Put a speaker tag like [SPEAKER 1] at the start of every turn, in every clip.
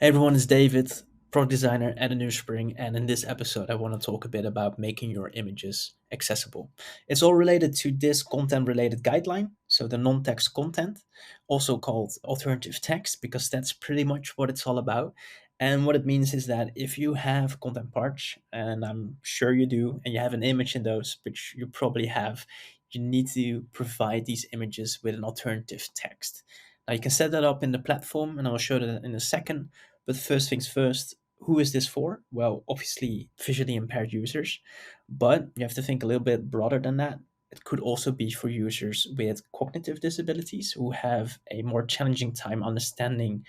[SPEAKER 1] Hey everyone, it's David, product designer at aNewSpring, and in this episode, I want to talk a bit about making your images accessible. It's all related to this content-related guideline, so the non-text content, also called alternative text, because that's pretty much what it's all about. And what it means is that if you have content parts, and I'm sure you do, and you have an image in those, which you probably have, you need to provide these images with an alternative text. Now you can set that up in the platform, and I will show that in a second. But first things first, who is this for? Well, obviously, visually impaired users, but you have to think a little bit broader than that. It could also be for users with cognitive disabilities who have a more challenging time understanding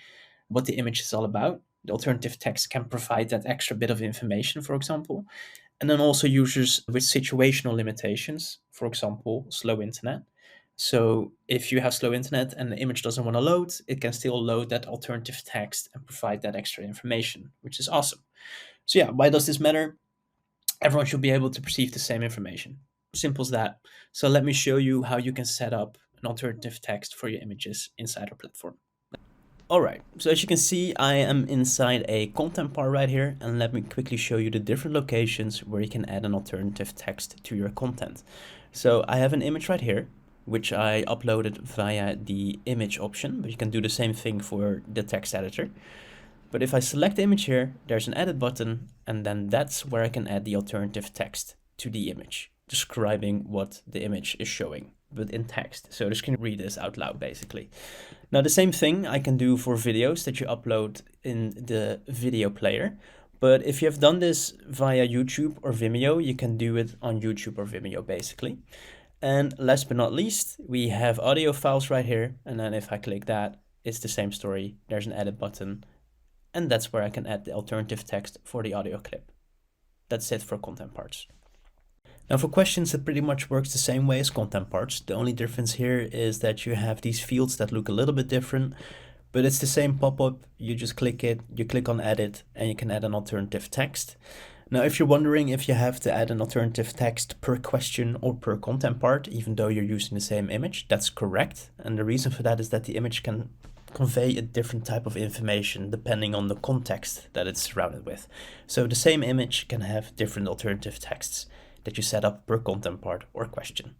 [SPEAKER 1] what the image is all about. The alternative text can provide that extra bit of information, for example. And then also users with situational limitations, for example, slow internet. So if you have slow internet and the image doesn't want to load, it can still load that alternative text and provide that extra information, which is awesome. So yeah, why does this matter? Everyone should be able to perceive the same information. Simple as that. So let me show you how you can set up an alternative text for your images inside our platform. All right, so as you can see, I am inside a content part right here, and let me quickly show you the different locations where you can add an alternative text to your content. So I have an image right here, which I uploaded via the image option, but you can do the same thing for the text editor. But if I select the image here, there's an edit button, and then that's where I can add the alternative text to the image, describing what the image is showing, but in text. So this can read this out loud, basically. Now, the same thing I can do for videos that you upload in the video player. But if you have done this via YouTube or Vimeo, you can do it on YouTube or Vimeo, basically. And last but not least, we have audio files right here. And then if I click that, it's the same story. There's an edit button, and that's where I can add the alternative text for the audio clip. That's it for content parts. Now for questions, it pretty much works the same way as content parts. The only difference here is that you have these fields that look a little bit different, but it's the same pop-up. You just click it, you click on edit, and you can add an alternative text. Now, if you're wondering if you have to add an alternative text per question or per content part, even though you're using the same image, that's correct. And the reason for that is that the image can convey a different type of information depending on the context that it's surrounded with. So the same image can have different alternative texts that you set up per content part or question.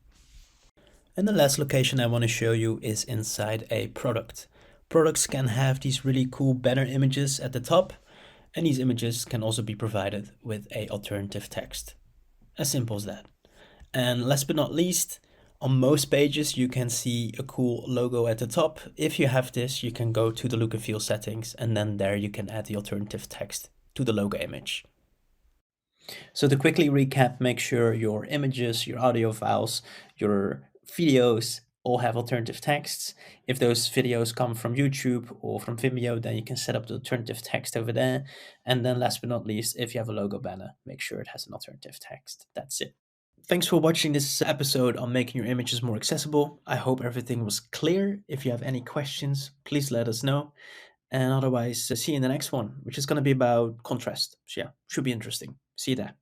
[SPEAKER 1] And the last location I want to show you is inside a product. Products can have these really cool banner images at the top, and these images can also be provided with a alternative text. As simple as that. And last but not least, on most pages you can see a cool logo at the top. If you have this, you can go to the look and feel settings, and then there you can add the alternative text to the logo image. So to quickly recap, make sure your images, your audio files, your videos all have alternative texts. If those videos come from YouTube or from Vimeo, then you can set up the alternative text over there. And then last but not least, if you have a logo banner, make sure it has an alternative text. That's it. Thanks for watching this episode on making your images more accessible. I hope everything was clear. If you have any questions, please let us know. And otherwise, see you in the next one, which is going to be about contrast. So yeah, should be interesting. See you there.